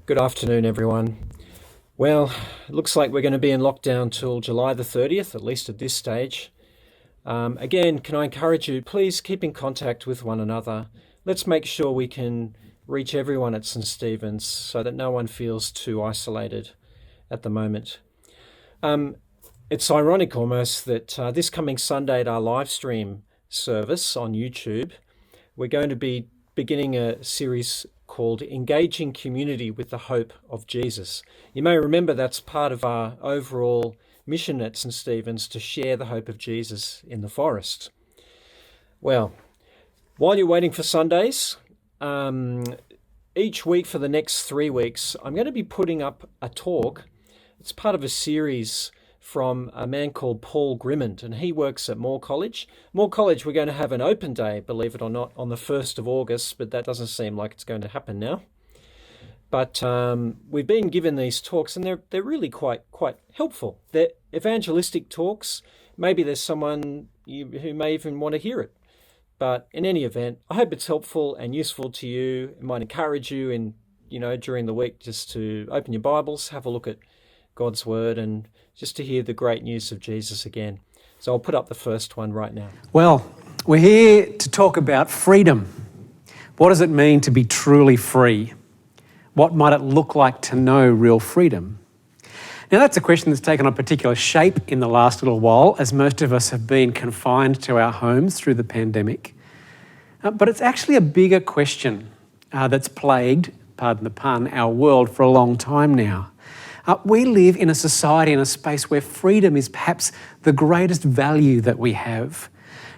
Good afternoon, everyone. Well, it looks like we're going to be in lockdown till July the 30th, at least at this stage. Again, can I encourage you, please keep in contact with one another. Let's make sure we can reach everyone at St. Stephen's so that no one feels too isolated at the moment. It's ironic almost that this coming Sunday at our live stream service on YouTube, we're going to be beginning a series called Engaging Community with the Hope of Jesus. You may remember that's part of our overall mission at St. Stephen's to share the hope of Jesus in the forest. Well, while you're waiting for Sundays, each week for the next 3 weeks, I'm going to be putting up a talk. It's part of a series from a man called Paul Grimmond, and he works at Moore College. Moore College, we're going to have an open day, believe it or not, on the 1st of August, but that doesn't seem like it's going to happen now. But we've been given these talks, and they're really quite helpful. They're evangelistic talks. Maybe there's someone who may even want to hear it. But in any event, I hope it's helpful and useful to you. It might encourage you during the week just to open your Bibles, have a look at God's Word, and just to hear the great news of Jesus again. So I'll put up the first one right now. Well, we're here to talk about freedom. What does it mean to be truly free? What might it look like to know real freedom? Now, that's a question that's taken on particular shape in the last little while, as most of us have been confined to our homes through the pandemic. But it's actually a bigger question that's plagued, pardon the pun, our world for a long time now. We live in a society, in a space where freedom is perhaps the greatest value that we have.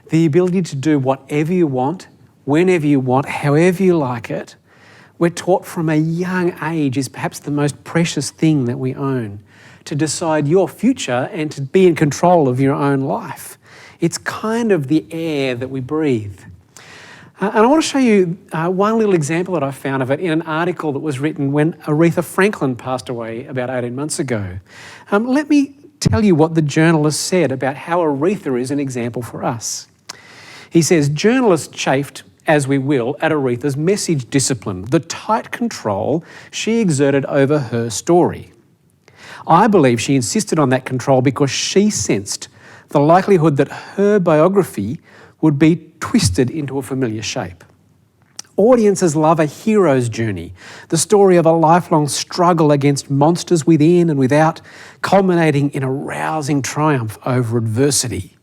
The ability to do whatever you want, whenever you want, however you like it. We're taught from a young age is perhaps the most precious thing that we own. To decide your future and to be in control of your own life. It's kind of the air that we breathe. And I want to show you one little example that I found of it in an article that was written when Aretha Franklin passed away about 18 months ago. Let me tell you what the journalist said about how Aretha is an example for us. He says, journalists chafed, as we will, at Aretha's message discipline, the tight control she exerted over her story. I believe she insisted on that control because she sensed the likelihood that her biography would be twisted into a familiar shape. Audiences love a hero's journey, the story of a lifelong struggle against monsters within and without, culminating in a rousing triumph over adversity.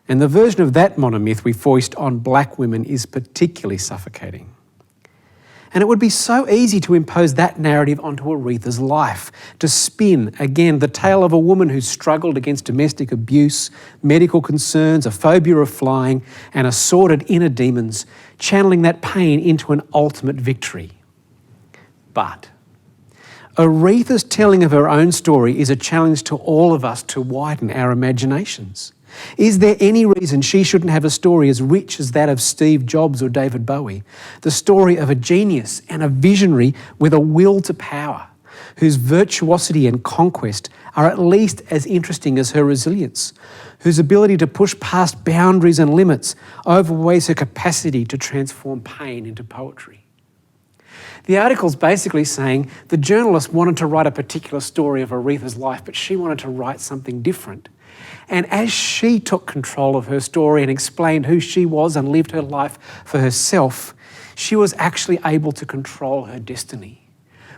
And the version of that monomyth we foist on black women is particularly suffocating. And it would be so easy to impose that narrative onto Aretha's life, to spin, again, the tale of a woman who struggled against domestic abuse, medical concerns, a phobia of flying, and assorted inner demons, channeling that pain into an ultimate victory. But Aretha's telling of her own story is a challenge to all of us to widen our imaginations. Is there any reason she shouldn't have a story as rich as that of Steve Jobs or David Bowie? The story of a genius and a visionary with a will to power, whose virtuosity and conquest are at least as interesting as her resilience, whose ability to push past boundaries and limits overweighs her capacity to transform pain into poetry. The article's basically saying the journalist wanted to write a particular story of Aretha's life, but she wanted to write something different. And as she took control of her story and explained who she was and lived her life for herself, she was actually able to control her destiny.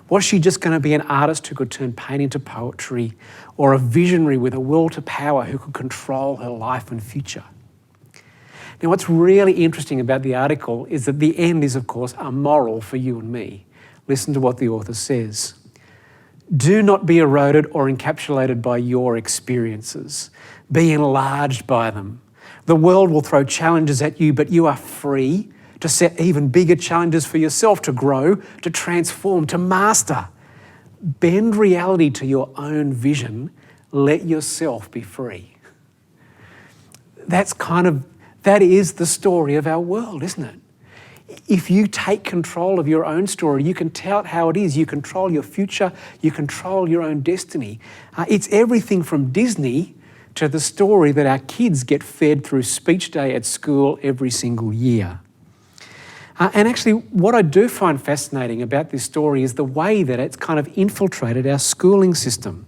Was she just going to be an artist who could turn pain into poetry, or a visionary with a will to power who could control her life and future? Now, what's really interesting about the article is that the end is, of course, a moral for you and me. Listen to what the author says. Do not be eroded or encapsulated by your experiences. Be enlarged by them. The world will throw challenges at you, but you are free to set even bigger challenges for yourself, to grow, to transform, to master. Bend reality to your own vision. Let yourself be free. That is the story of our world, isn't it? If you take control of your own story, you can tell it how it is. You control your future. You control your own destiny. It's everything from Disney to the story that our kids get fed through speech day at school every single year. And actually, what I do find fascinating about this story is the way that it's kind of infiltrated our schooling system.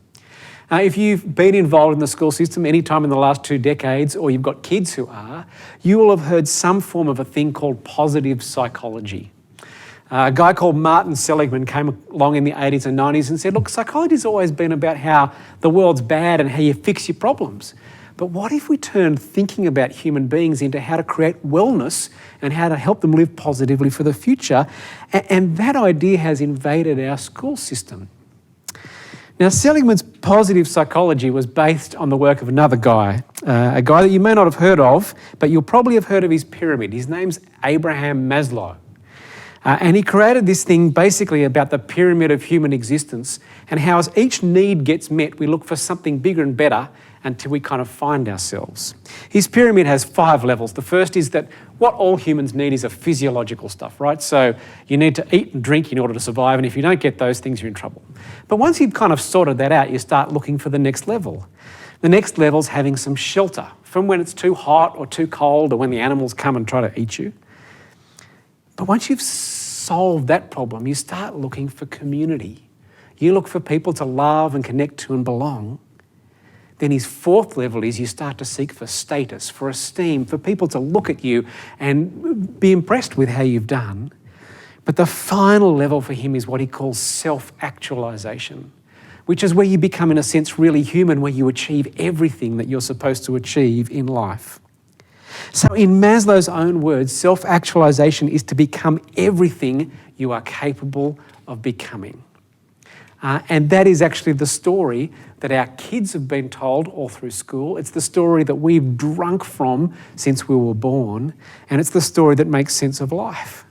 If you've been involved in the school system any time in the last 2 decades, or you've got kids who are, you will have heard some form of a thing called positive psychology. A guy called Martin Seligman came along in the 80s and 90s and said, look, psychology's always been about how the world's bad and how you fix your problems. But what if we turned thinking about human beings into how to create wellness and how to help them live positively for the future? And that idea has invaded our school system. Now, Seligman's positive psychology was based on the work of another guy, a guy that you may not have heard of, but you'll probably have heard of his pyramid. His name's Abraham Maslow. And he created this thing basically about the pyramid of human existence and how as each need gets met, we look for something bigger and better until we kind of find ourselves. His pyramid has 5 levels. The first is that what all humans need is a physiological stuff, right? So you need to eat and drink in order to survive, and if you don't get those things, you're in trouble. But once you've kind of sorted that out, you start looking for the next level. The next level's having some shelter from when it's too hot or too cold or when the animals come and try to eat you. But once you've solved that problem, you start looking for community. You look for people to love and connect to and belong. Then his 4th level is you start to seek for status, for esteem, for people to look at you and be impressed with how you've done. But the final level for him is what he calls self-actualization, which is where you become, in a sense, really human, where you achieve everything that you're supposed to achieve in life. So in Maslow's own words, self-actualization is to become everything you are capable of becoming. And that is actually the story that our kids have been told all through school. It's the story that we've drunk from since we were born, and it's the story that makes sense of life.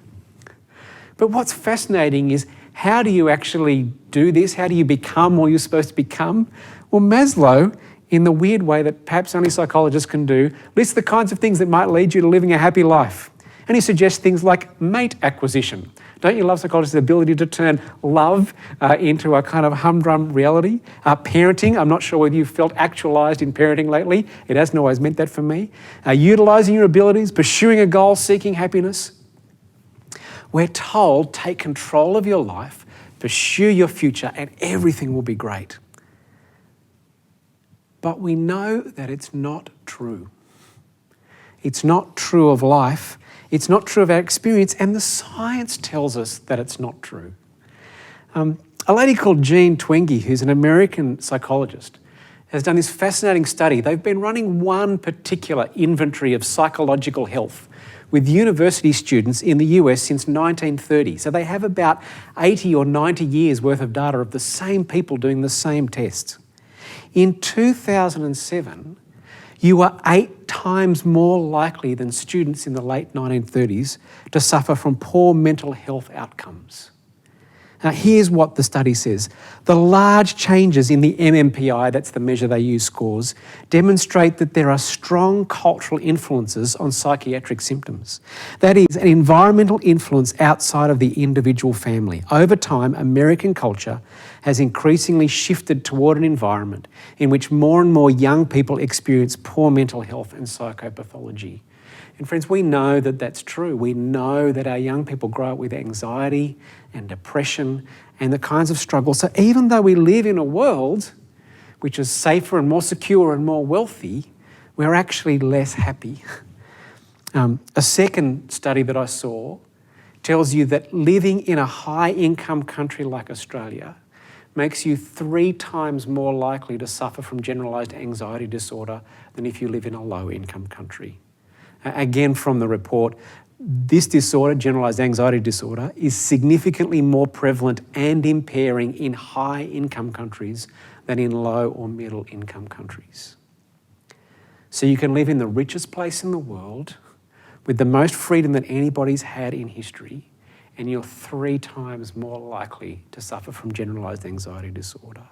But what's fascinating is, how do you actually do this? How do you become what you're supposed to become? Well, Maslow, in the weird way that perhaps only psychologists can do, lists the kinds of things that might lead you to living a happy life. And he suggests things like mate acquisition. Don't you love psychologists' ability to turn love into a kind of humdrum reality? Parenting, I'm not sure whether you've felt actualised in parenting lately. It hasn't always meant that for me. Utilising your abilities, pursuing a goal, seeking happiness. We're told, take control of your life, pursue your future, and everything will be great. But we know that it's not true. It's not true of life. It's not true of our experience, and the science tells us that it's not true. A lady called Jean Twenge, who's an American psychologist, has done this fascinating study. They've been running one particular inventory of psychological health with university students in the US since 1930. So they have about 80 or 90 years worth of data of the same people doing the same tests. In 2007, you were 8 times more likely than students in the late 1930s to suffer from poor mental health outcomes. Now, here's what the study says. The large changes in the MMPI, that's the measure they use, scores, demonstrate that there are strong cultural influences on psychiatric symptoms. That is, an environmental influence outside of the individual family. Over time, American culture has increasingly shifted toward an environment in which more and more young people experience poor mental health and psychopathology. And friends, we know that that's true. We know that our young people grow up with anxiety and depression and the kinds of struggles. So even though we live in a world which is safer and more secure and more wealthy, we're actually less happy. A second study that I saw tells you that living in a high-income country like Australia makes you 3 times more likely to suffer from generalised anxiety disorder than if you live in a low-income country. Again, from the report, this disorder, generalised anxiety disorder, is significantly more prevalent and impairing in high-income countries than in low or middle-income countries. So you can live in the richest place in the world with the most freedom that anybody's had in history, and you're 3 times more likely to suffer from generalised anxiety disorder.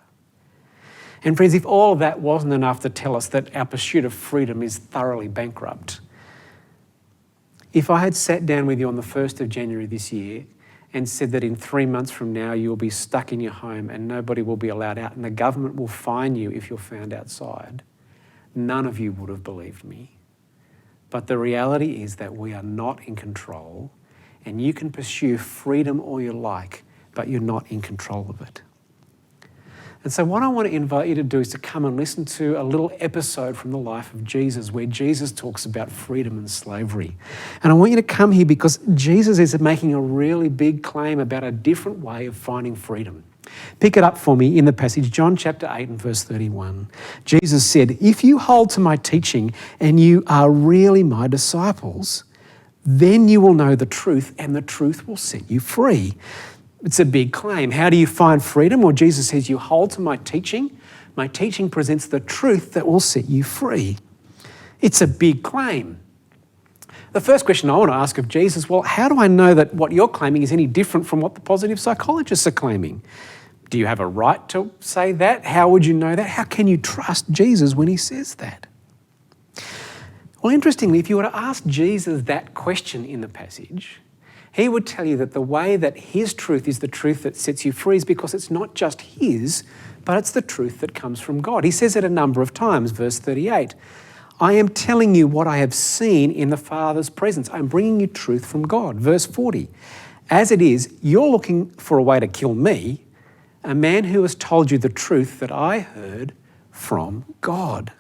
And friends, if all of that wasn't enough to tell us that our pursuit of freedom is thoroughly bankrupt, if I had sat down with you on the 1st of January this year and said that in 3 months from now you'll be stuck in your home and nobody will be allowed out and the government will fine you if you're found outside, none of you would have believed me. But the reality is that we are not in control, and you can pursue freedom all you like, but you're not in control of it. And so what I want to invite you to do is to come and listen to a little episode from the life of Jesus where Jesus talks about freedom and slavery. And I want you to come here because Jesus is making a really big claim about a different way of finding freedom. Pick it up for me in the passage, John chapter 8 and verse 31. Jesus said, "If you hold to my teaching and you are really my disciples, then you will know the truth and the truth will set you free." It's a big claim. How do you find freedom? Well, Jesus says, you hold to my teaching. My teaching presents the truth that will set you free. It's a big claim. The first question I want to ask of Jesus, well, how do I know that what you're claiming is any different from what the positive psychologists are claiming? Do you have a right to say that? How would you know that? How can you trust Jesus when he says that? Well, interestingly, if you were to ask Jesus that question in the passage, he would tell you that the way that his truth is the truth that sets you free is because it's not just his, but it's the truth that comes from God. He says it a number of times, verse 38, "I am telling you what I have seen in the Father's presence. I'm bringing you truth from God." Verse 40, "As it is, you're looking for a way to kill me, a man who has told you the truth that I heard from God."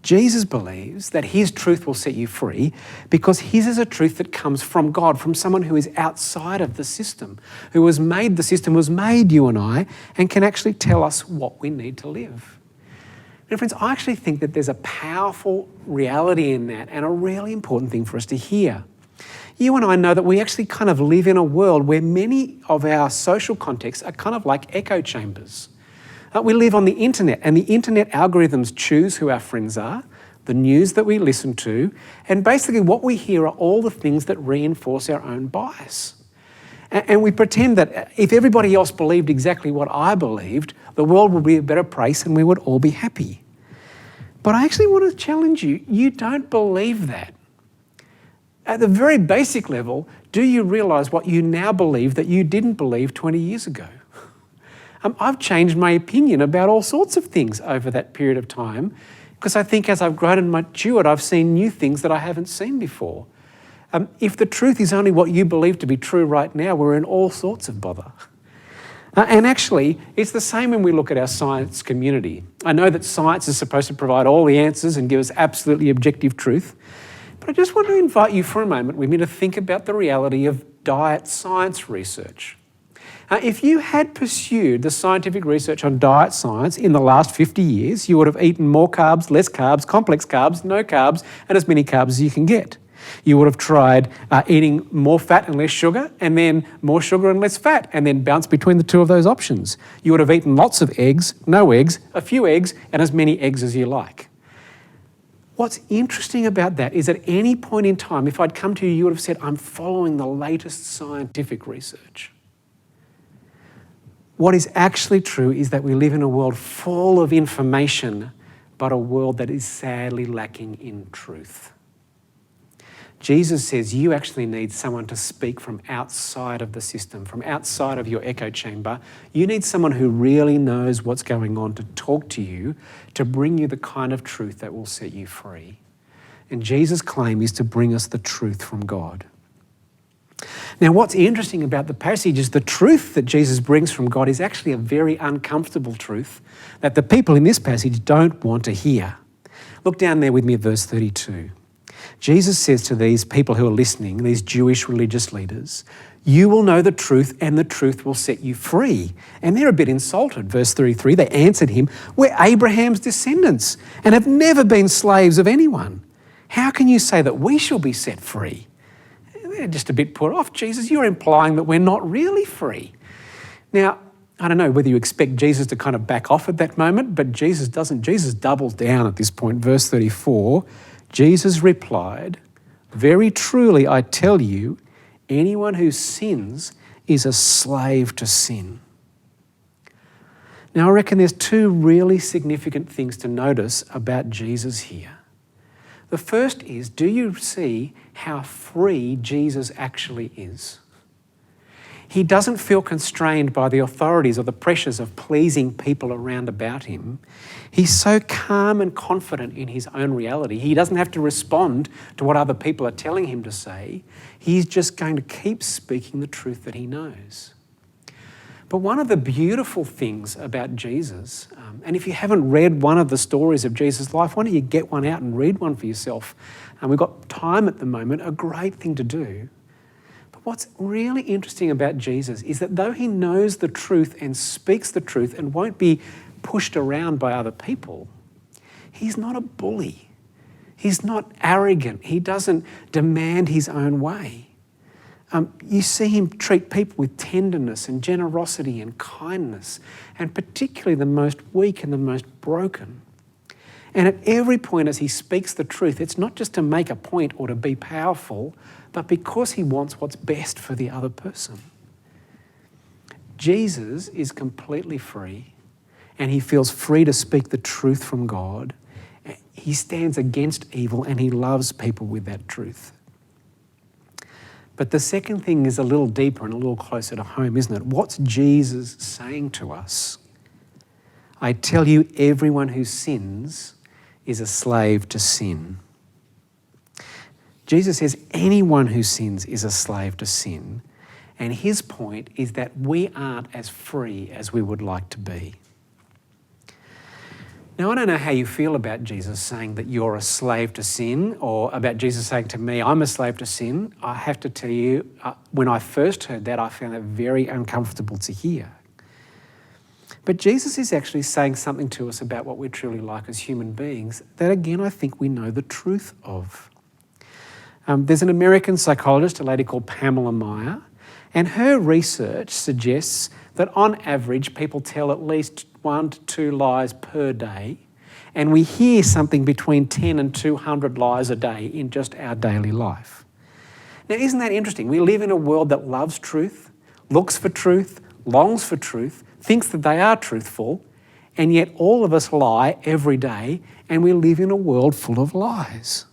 Jesus believes that his truth will set you free because his is a truth that comes from God, from someone who is outside of the system, who has made the system, who has made you and I, and can actually tell us what we need to live. And friends, I actually think that there's a powerful reality in that and a really important thing for us to hear. You and I know that we actually kind of live in a world where many of our social contexts are kind of like echo chambers. We live on the internet, and the internet algorithms choose who our friends are, the news that we listen to, and basically what we hear are all the things that reinforce our own bias. And we pretend that if everybody else believed exactly what I believed, the world would be a better place and we would all be happy. But I actually want to challenge you, you don't believe that. At the very basic level, do you realise what you now believe that you didn't believe 20 years ago? I've changed my opinion about all sorts of things over that period of time because I think as I've grown and matured, I've seen new things that I haven't seen before. If the truth is only what you believe to be true right now, we're in all sorts of bother. And actually, it's the same when we look at our science community. I know that science is supposed to provide all the answers and give us absolutely objective truth, but I just want to invite you for a moment with me to think about the reality of diet science research. If you had pursued the scientific research on diet science in the last 50 years, you would have eaten more carbs, less carbs, complex carbs, no carbs, and as many carbs as you can get. You would have tried eating more fat and less sugar, and then more sugar and less fat, and then bounced between the two of those options. You would have eaten lots of eggs, no eggs, a few eggs, and as many eggs as you like. What's interesting about that is at any point in time, if I'd come to you, you would have said, I'm following the latest scientific research. What is actually true is that we live in a world full of information, but a world that is sadly lacking in truth. Jesus says you actually need someone to speak from outside of the system, from outside of your echo chamber. You need someone who really knows what's going on to talk to you, to bring you the kind of truth that will set you free. And Jesus' claim is to bring us the truth from God. Now, what's interesting about the passage is the truth that Jesus brings from God is actually a very uncomfortable truth that the people in this passage don't want to hear. Look down there with me at verse 32. Jesus says to these people who are listening, these Jewish religious leaders, you will know the truth and the truth will set you free. And they're a bit insulted. Verse 33, they answered him, we're Abraham's descendants and have never been slaves of anyone. How can you say that we shall be set free? They're just a bit put off. Jesus, you're implying that we're not really free. Now, I don't know whether you expect Jesus to kind of back off at that moment, but Jesus doesn't. Jesus doubles down at this point. Verse 34, Jesus replied, very truly I tell you, anyone who sins is a slave to sin. Now, I reckon there's two really significant things to notice about Jesus here. The first is, do you see how free Jesus actually is? He doesn't feel constrained by the authorities or the pressures of pleasing people around about him. He's so calm and confident in his own reality. He doesn't have to respond to what other people are telling him to say. He's just going to keep speaking the truth that he knows. But one of the beautiful things about Jesus, and if you haven't read one of the stories of Jesus' life, why don't you get one out and read one for yourself? And we've got time at the moment, a great thing to do. What's really interesting about Jesus is that though he knows the truth and speaks the truth and won't be pushed around by other people, he's not a bully. He's not arrogant. He doesn't demand his own way. You see him treat people with tenderness and generosity and kindness, and particularly the most weak and the most broken. And at every point as he speaks the truth, it's not just to make a point or to be powerful, but because he wants what's best for the other person. Jesus is completely free, and he feels free to speak the truth from God. He stands against evil, and he loves people with that truth. But the second thing is a little deeper and a little closer to home, isn't it? What's Jesus saying to us? I tell you, everyone who sins is a slave to sin. Jesus says anyone who sins is a slave to sin. And his point is that we aren't as free as we would like to be. Now, I don't know how you feel about Jesus saying that you're a slave to sin, or about Jesus saying to me, I'm a slave to sin. I have to tell you, when I first heard that, I found it very uncomfortable to hear. But Jesus is actually saying something to us about what we're truly like as human beings that, again, I think we know the truth of. There's an American psychologist, a lady called Pamela Meyer, and her research suggests that on average people tell at least 1 to 2 lies per day, and we hear something between 10 and 200 lies a day in just our daily life. Now, isn't that interesting? We live in a world that loves truth, looks for truth, longs for truth, thinks that they are truthful, and yet all of us lie every day, and we live in a world full of lies.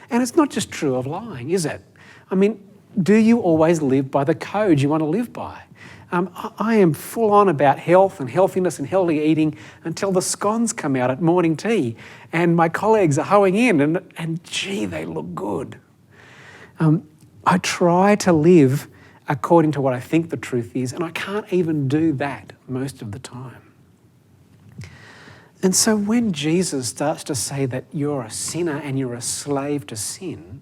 And it's not just true of lying, is it? I mean, do you always live by the code you want to live by? I am full on about health and healthiness and healthy eating until the scones come out at morning tea and my colleagues are hoeing in and gee, they look good. I try to live according to what I think the truth is, and I can't even do that most of the time. And so when Jesus starts to say that you're a sinner and you're a slave to sin,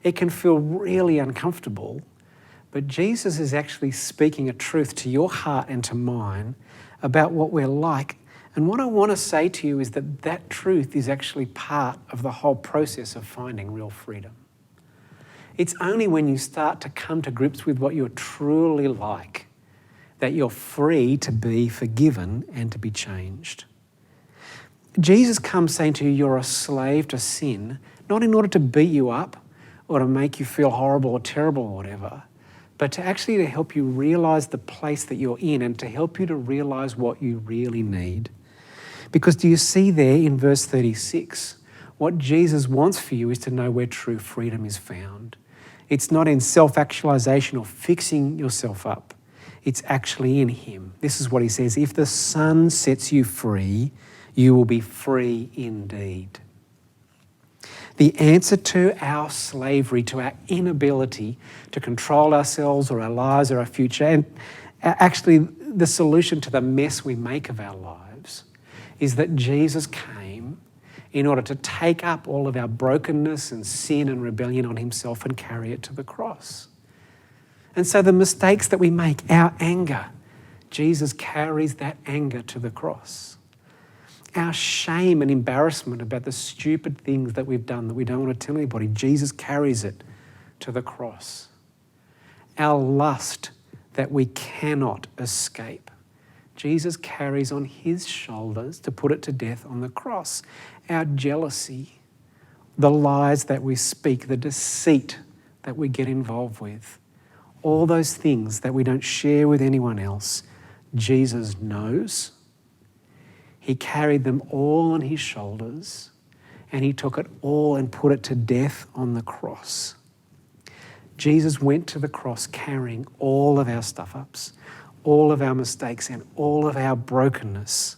it can feel really uncomfortable, but Jesus is actually speaking a truth to your heart and to mine about what we're like. And what I want to say to you is that that truth is actually part of the whole process of finding real freedom. It's only when you start to come to grips with what you're truly like that you're free to be forgiven and to be changed. Jesus comes saying to you, you're a slave to sin, not in order to beat you up or to make you feel horrible or terrible or whatever, but to actually help you realise the place that you're in and to help you to realise what you really need. Because do you see there in verse 36, what Jesus wants for you is to know where true freedom is found. It's not in self-actualization or fixing yourself up. It's actually in him. This is what he says, if the Son sets you free, you will be free indeed. The answer to our slavery, to our inability to control ourselves or our lives or our future, and actually the solution to the mess we make of our lives, is that Jesus came in order to take up all of our brokenness and sin and rebellion on himself and carry it to the cross. And so the mistakes that we make, our anger, Jesus carries that anger to the cross. Our shame and embarrassment about the stupid things that we've done that we don't want to tell anybody, Jesus carries it to the cross. Our lust that we cannot escape, Jesus carries on his shoulders to put it to death on the cross. Our jealousy, the lies that we speak, the deceit that we get involved with, all those things that we don't share with anyone else, Jesus knows. He carried them all on his shoulders and he took it all and put it to death on the cross. Jesus went to the cross carrying all of our stuff-ups, all of our mistakes and all of our brokenness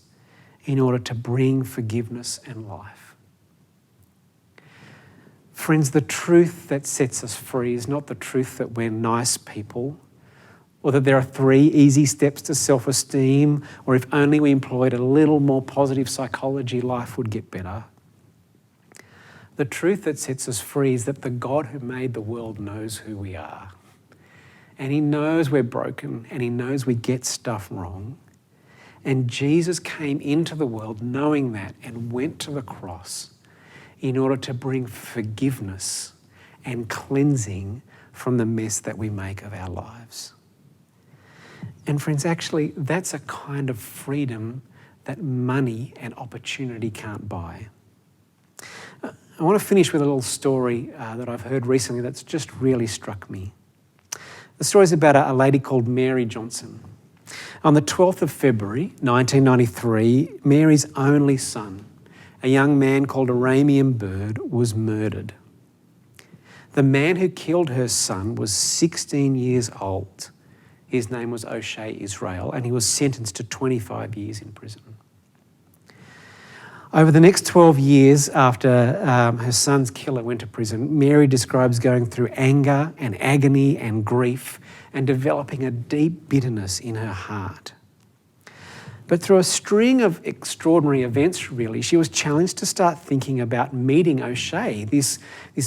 in order to bring forgiveness and life. Friends, the truth that sets us free is not the truth that we're nice people, or that there are 3 easy steps to self-esteem, or if only we employed a little more positive psychology, life would get better. The truth that sets us free is that the God who made the world knows who we are. And he knows we're broken, and he knows we get stuff wrong. And Jesus came into the world knowing that and went to the cross in order to bring forgiveness and cleansing from the mess that we make of our lives. And friends, actually, that's a kind of freedom that money and opportunity can't buy. I want to finish with a little story that I've heard recently that's just really struck me. The story is about a lady called Mary Johnson. On the 12th of February, 1993, Mary's only son, a young man called Aramian Bird, was murdered. The man who killed her son was 16 years old. His name was O'Shea Israel, and he was sentenced to 25 years in prison. Over the next 12 years after her son's killer went to prison, Mary describes going through anger and agony and grief and developing a deep bitterness in her heart. But through a string of extraordinary events, really, she was challenged to start thinking about meeting O'Shea, this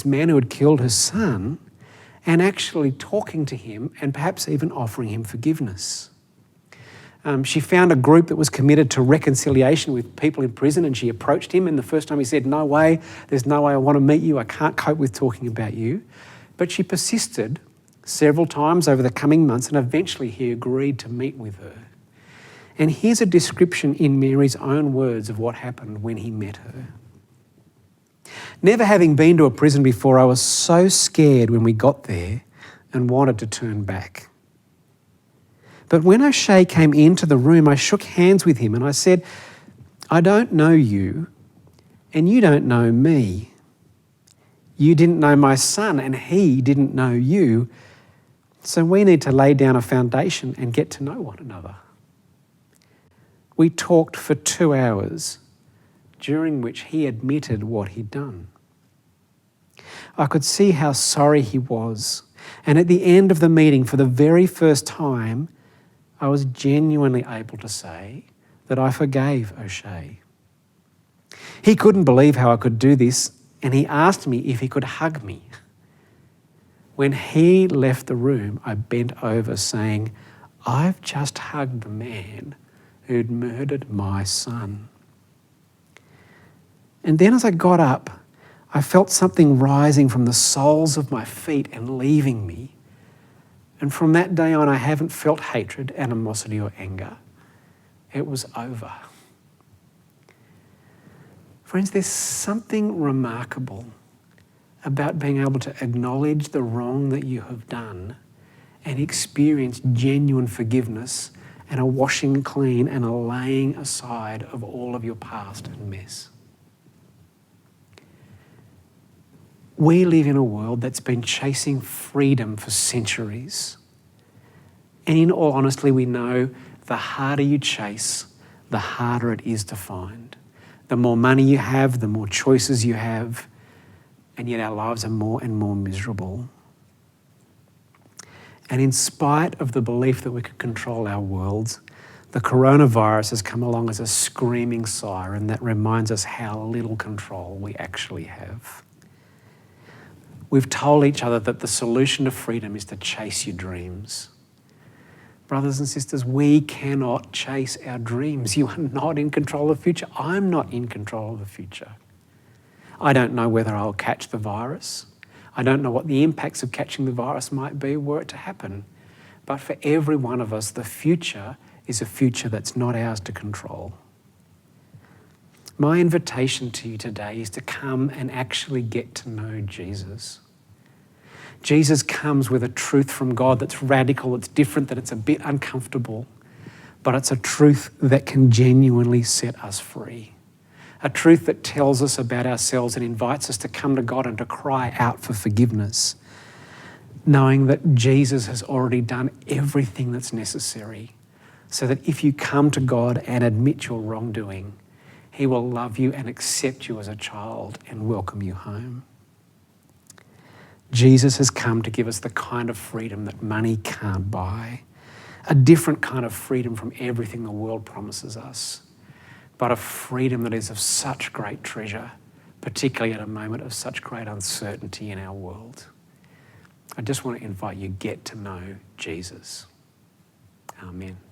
man who had killed her son, and actually talking to him and perhaps even offering him forgiveness. She found a group that was committed to reconciliation with people in prison, and she approached him, and the first time he said, "No way, there's no way I want to meet you, I can't cope with talking about you." But she persisted several times over the coming months, and eventually he agreed to meet with her. And here's a description in Mary's own words of what happened when he met her. "Never having been to a prison before, I was so scared when we got there and wanted to turn back. But when O'Shea came into the room, I shook hands with him and I said, 'I don't know you and you don't know me. You didn't know my son and he didn't know you. So we need to lay down a foundation and get to know one another.' We talked for 2 hours, during which he admitted what he'd done. I could see how sorry he was, and at the end of the meeting, for the very first time, I was genuinely able to say that I forgave O'Shea. He couldn't believe how I could do this, and he asked me if he could hug me. When he left the room, I bent over saying, 'I've just hugged the man who'd murdered my son.' And then as I got up, I felt something rising from the soles of my feet and leaving me. And from that day on, I haven't felt hatred, animosity, or anger. It was over." Friends, there's something remarkable about being able to acknowledge the wrong that you have done and experience genuine forgiveness and a washing clean and a laying aside of all of your past and mess. We live in a world that's been chasing freedom for centuries. And in all honesty, we know the harder you chase, the harder it is to find. The more money you have, the more choices you have, and yet our lives are more and more miserable. And in spite of the belief that we could control our world, the coronavirus has come along as a screaming siren that reminds us how little control we actually have. We've told each other that the solution to freedom is to chase your dreams. Brothers and sisters, we cannot chase our dreams. You are not in control of the future. I'm not in control of the future. I don't know whether I'll catch the virus. I don't know what the impacts of catching the virus might be were it to happen. But for every one of us, the future is a future that's not ours to control. My invitation to you today is to come and actually get to know Jesus. Jesus comes with a truth from God that's radical, it's different, that it's a bit uncomfortable, but it's a truth that can genuinely set us free. A truth that tells us about ourselves and invites us to come to God and to cry out for forgiveness. knowing that Jesus has already done everything that's necessary, so that if you come to God and admit your wrongdoing, He will love you and accept you as a child and welcome you home. Jesus has come to give us the kind of freedom that money can't buy, a different kind of freedom from everything the world promises us, but a freedom that is of such great treasure, particularly at a moment of such great uncertainty in our world. I just want to invite you, get to know Jesus. Amen.